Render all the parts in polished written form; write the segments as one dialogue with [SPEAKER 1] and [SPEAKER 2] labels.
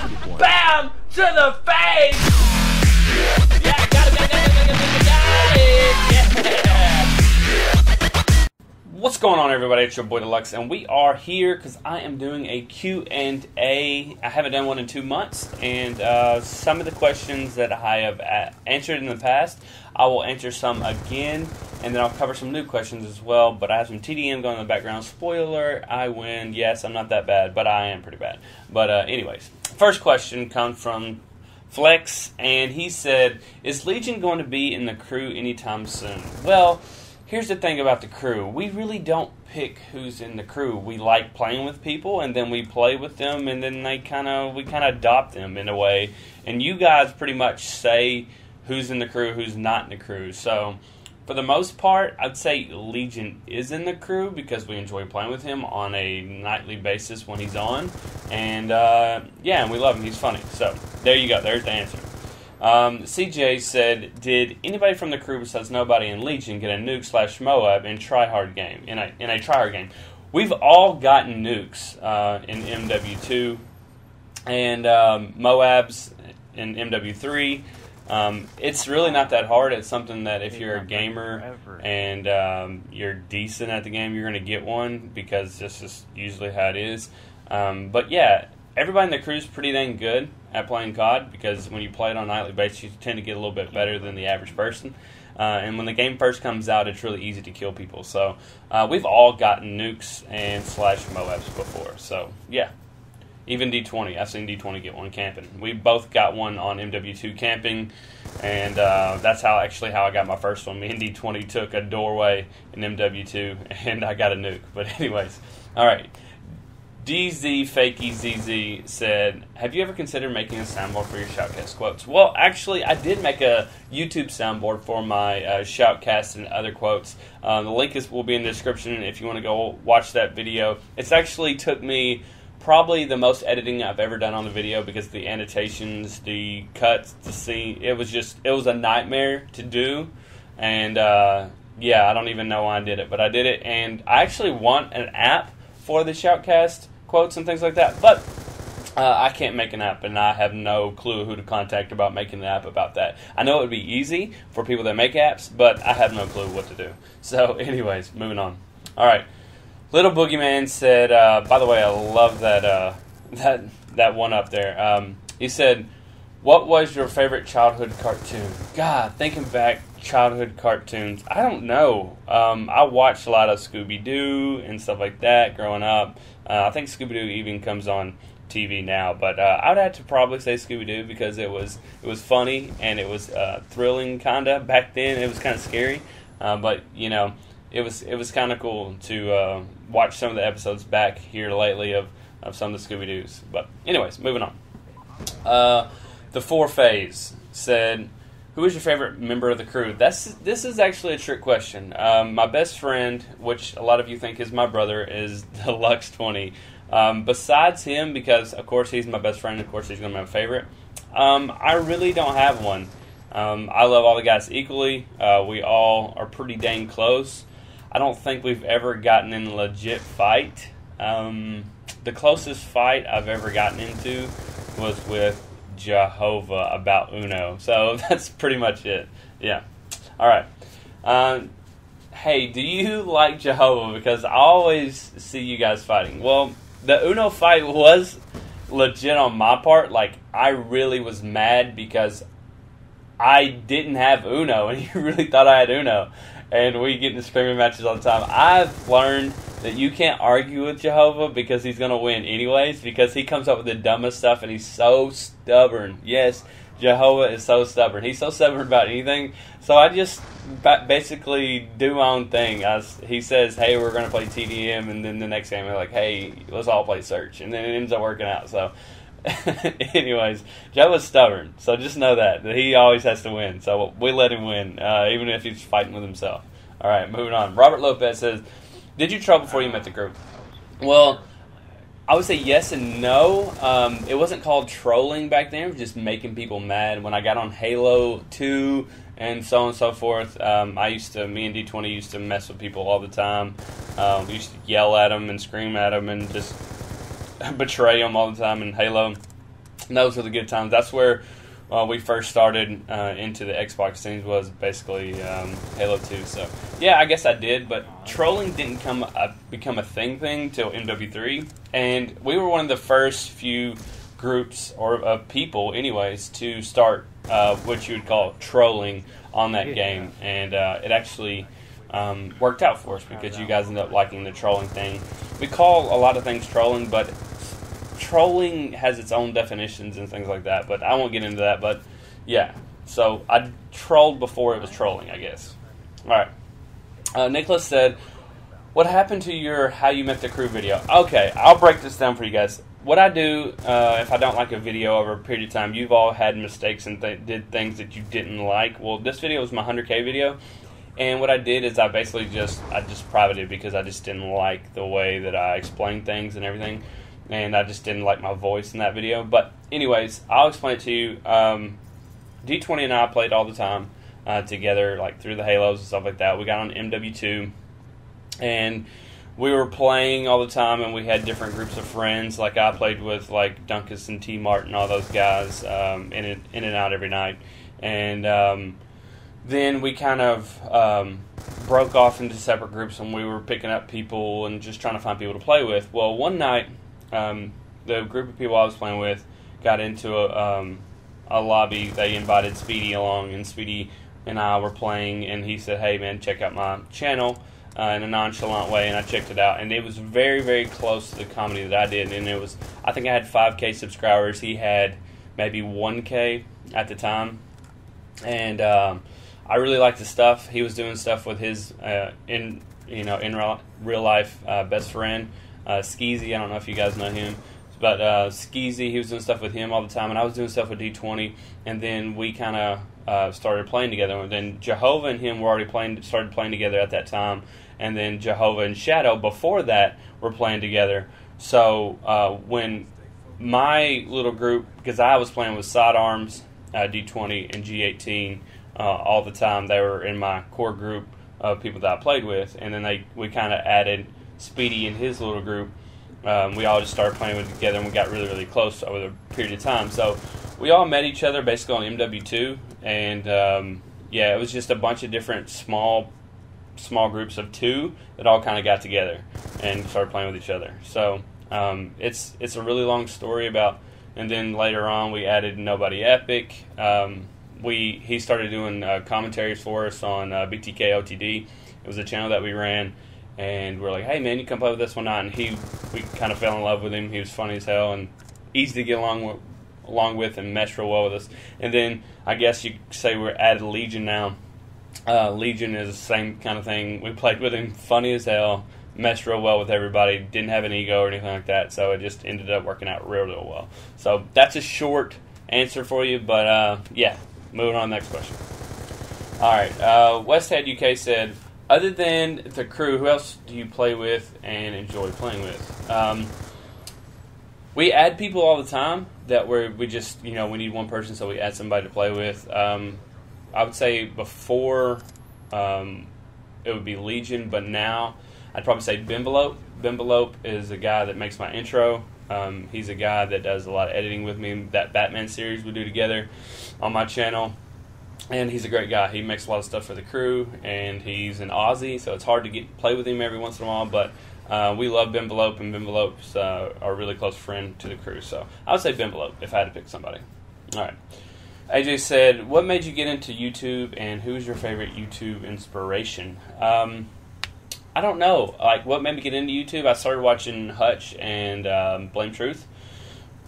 [SPEAKER 1] Bam! To the face! Yeah, got it. Yeah. What's going on, everybody? It's your boy Deluxe, and we are here because I am doing a Q&A. I haven't done one in 2 months, and some of the questions that I have answered in the past, I will answer some again, and then I'll cover some new questions as well. But I have some TDM going in the background. Spoiler, I win. Yes, I'm not that bad, but I am pretty bad. But anyways, first question comes from Flex, and he said, is Legion going to be in the crew anytime soon? Well, here's the thing about the crew. We really don't pick who's in the crew. We like playing with people, and then we play with them, and then we kind of adopt them in a way. And you guys pretty much say who's in the crew, who's not in the crew. So for the most part, I'd say Legion is in the crew because we enjoy playing with him on a nightly basis when he's on. And yeah, and we love him. He's funny. So there you go. There's the answer. CJ said, did anybody from the crew besides nobody in Legion get a nuke / Moab in tryhard game? In a tryhard game, we've all gotten nukes in MW2 and Moabs in MW3. It's really not that hard. It's something that if you're a gamer and you're decent at the game, you're going to get one because this is usually how it is. But yeah, everybody in the crew is pretty dang good at playing COD because when you play it on a nightly basis, you tend to get a little bit better than the average person. And when the game first comes out, it's really easy to kill people. So we've all gotten nukes and / Moabs before. So yeah, even D20. I've seen D20 get one camping. We both got one on MW2 camping, and that's how I got my first one. Me and D20 took a doorway in MW2, and I got a nuke. But anyways, all right. DZ Fakey ZZ said, have you ever considered making a soundboard for your Shoutcast quotes? Well, actually, I did make a YouTube soundboard for my Shoutcast and other quotes. The link will be in the description if you want to go watch that video. It's actually took me probably the most editing I've ever done on the video because the annotations, the cuts, the scene, it was a nightmare to do. And yeah, I don't even know why I did it, but I did it. And I actually want an app for the Shoutcast quotes and things like that, but I can't make an app, and I have no clue who to contact about making an app about that. I know it would be easy for people that make apps, but I have no clue what to do. So anyways, moving on. All right. Little Boogeyman said, by the way, I love that one up there. He said, what was your favorite childhood cartoon? God, thinking back, childhood cartoons. I don't know. I watched a lot of Scooby-Doo and stuff like that growing up. I think Scooby-Doo even comes on TV now, but I would have to probably say Scooby-Doo because it was funny and it was thrilling kinda back then. It was kind of scary, but you know, it was kind of cool to watch some of the episodes back here lately of some of the Scooby-Doos. But anyways, moving on. The 4-Phase said, who is your favorite member of the crew? This is actually a trick question. My best friend, which a lot of you think is my brother, is Deluxe 20. Besides him, because of course he's my best friend, of course he's going to be my favorite, I really don't have one. I love all the guys equally. We all are pretty dang close. I don't think we've ever gotten in a legit fight. The closest fight I've ever gotten into was with Jehovah about Uno. So that's pretty much it. Yeah. All right. Hey, do you like Jehovah? Because I always see you guys fighting. Well, the Uno fight was legit on my part. Like, I really was mad because I didn't have Uno, and he really thought I had Uno. And we get into screaming matches all the time. I've learned that you can't argue with Jehovah because he's going to win anyways, because he comes up with the dumbest stuff and he's so stubborn. Yes, Jehovah is so stubborn. He's so stubborn about anything. So I just basically do my own thing. He says, hey, we're going to play TDM, and then the next game we're like, hey, let's all play Search. And then it ends up working out. So anyways, Jehovah's stubborn. So just know that he always has to win. So we let him win, even if he's fighting with himself. All right, moving on. Robert Lopez says, did you troll before you met the group? Well, I would say yes and no. It wasn't called trolling back then. It was just making people mad. When I got on Halo 2 and so on and so forth, me and D20 used to mess with people all the time. We used to yell at them and scream at them and just betray them all the time in Halo. And those were the good times. That's where we first started into the Xbox scenes, was basically Halo 2. So yeah, I guess I did, but trolling didn't become a thing till MW3, and we were one of the first few groups or of people, anyways, to start what you would call trolling on that game, and it actually worked out for us because you guys ended up liking the trolling thing. We call a lot of things trolling, but trolling has its own definitions and things like that, but I won't get into that. But yeah, so I trolled before it was trolling, I guess. Alright, Nicholas said, what happened to your How You Met the Crew video? Okay, I'll break this down for you guys. What I do, if I don't like a video over a period of time, you've all had mistakes and did things that you didn't like. Well, this video was my 100K video, and what I did is I basically just privated it because I just didn't like the way that I explained things and everything, and I just didn't like my voice in that video. But anyways, I'll explain it to you. D20 and I played all the time together, like through the Halos and stuff like that. We got on MW2, and we were playing all the time, and we had different groups of friends. Like I played with like Dunkus and T-Mart and all those guys in and out every night. And then we kind of broke off into separate groups, and we were picking up people and just trying to find people to play with. Well, one night, the group of people I was playing with got into a lobby. They invited Speedy along, and Speedy and I were playing, and he said, hey man, check out my channel. In a nonchalant way, and I checked it out, and it was very, very close to the comedy that I did. And it was, I think I had 5K subscribers. He had maybe 1K at the time, and I really liked his stuff. He was doing stuff with his in real life best friend Skeezy. I don't know if you guys know him, but Skeezy, he was doing stuff with him all the time, and I was doing stuff with D20, and then we kind of started playing together. And then Jehovah and him were already started playing together at that time. And then Jehovah and Shadow, before that, were playing together. So when my little group, because I was playing with Sidearms, D20, and G18 all the time, they were in my core group of people that I played with. And then we kind of added Speedy and his little group. We all just started playing with together, and we got really, really close over the period of time. So we all met each other basically on MW2, and yeah, it was just a bunch of different small groups of two that all kind of got together and started playing with each other. So it's a really long story about, and then later on we added Nobody Epic. He started doing commentaries for us on BTK OTD. It was a channel that we ran, and we're like, hey man, you come play with us one night. And we kind of fell in love with him. He was funny as hell and easy to get along with and mesh real well with us. And then I guess you could say we're added Legion now. Legion is the same kind of thing. We played with him, funny as hell, meshed real well with everybody, didn't have an ego or anything like that, so it just ended up working out real, real well. So that's a short answer for you, but yeah, moving on to the next question. Alright, Westhead UK said, other than the crew, who else do you play with and enjoy playing with? We add people all the time that we just, we need one person, so we add somebody to play with. I would say before it would be Legion, but now I'd probably say Bimbelope. Bimbelope is a guy that makes my intro. He's a guy that does a lot of editing with me. That Batman series we do together on my channel. And he's a great guy. He makes a lot of stuff for the crew, and he's an Aussie, so it's hard to play with him every once in a while, but we love Bimbelope, and Bimbelope's a really close friend to the crew. So I would say Bimbelope if I had to pick somebody. All right. AJ said, what made you get into YouTube, and who's your favorite YouTube inspiration? I don't know. Like, what made me get into YouTube? I started watching Hutch and Blame Truth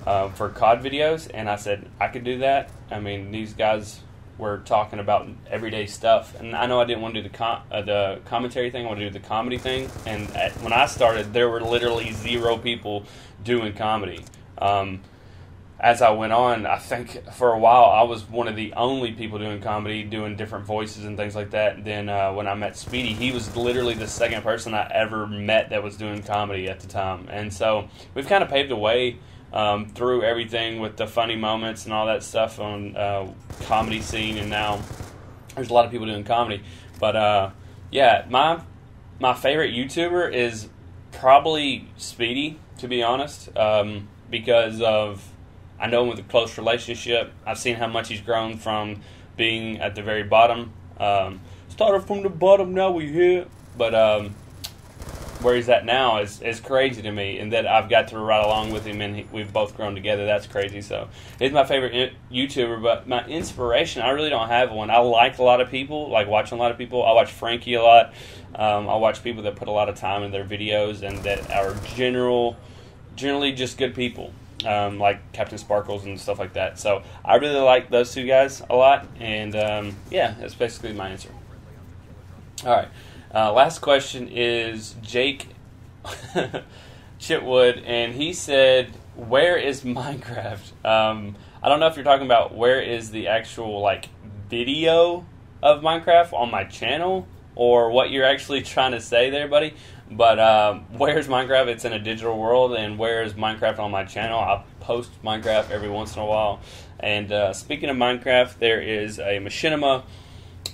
[SPEAKER 1] for COD videos, and I said, I could do that. I mean, these guys were talking about everyday stuff, and I know I didn't want to do the commentary thing. I wanted to do the comedy thing, and when I started, there were literally 0 people doing comedy. As I went on, I think for a while I was one of the only people doing comedy, doing different voices and things like that. Then when I met Speedy, he was literally the second person I ever met that was doing comedy at the time. And so we've kind of paved the way through everything with the funny moments and all that stuff on comedy scene. And now there's a lot of people doing comedy. But yeah, my favorite YouTuber is probably Speedy, to be honest, because of I know him with a close relationship. I've seen how much he's grown from being at the very bottom. Started from the bottom, now we're here. But where he's at now is crazy to me, and that I've got to ride along with him, and we've both grown together. That's crazy. So he's my favorite YouTuber, but my inspiration, I really don't have one. I like a lot of people, like watching a lot of people. I watch Frankie a lot. I watch people that put a lot of time in their videos and that are generally just good people, like Captain Sparkles and stuff like that. So I really like those two guys a lot, and yeah, that's basically my answer. All right. Last question is Jake Chitwood, and he said, where is Minecraft? I don't know if you're talking about where is the actual like video of Minecraft on my channel, or what you're actually trying to say there, buddy. But where's Minecraft? It's in a digital world, and where is Minecraft on my channel? I post Minecraft every once in a while. And speaking of Minecraft, there is a Machinima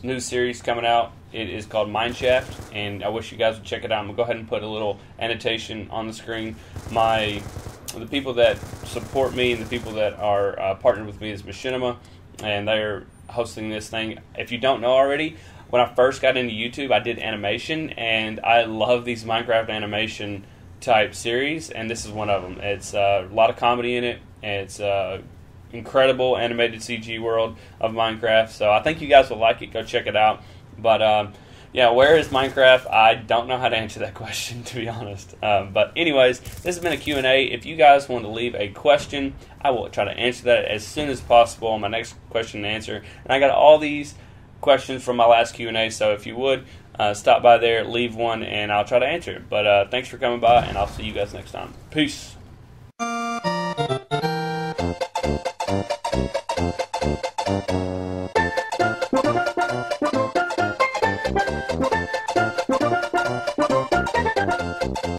[SPEAKER 1] new series coming out. It is called Mineshaft, and I wish you guys would check it out. I'm going to go ahead and put a little annotation on the screen. The people that support me and the people that are partnered with me is Machinima, and they're hosting this thing. If you don't know already, when I first got into YouTube, I did animation, and I love these Minecraft animation type series, and this is one of them. It's a lot of comedy in it, and it's incredible animated CG world of Minecraft, so I think you guys will like it. Go check it out. But yeah, where is Minecraft? I don't know how to answer that question, to be honest. But anyways, this has been a Q&A. If you guys want to leave a question, I will try to answer that as soon as possible on my next question and answer. And I got all these questions from my last Q&A, so if you would, stop by there, leave one, and I'll try to answer it. But thanks for coming by, and I'll see you guys next time. Peace.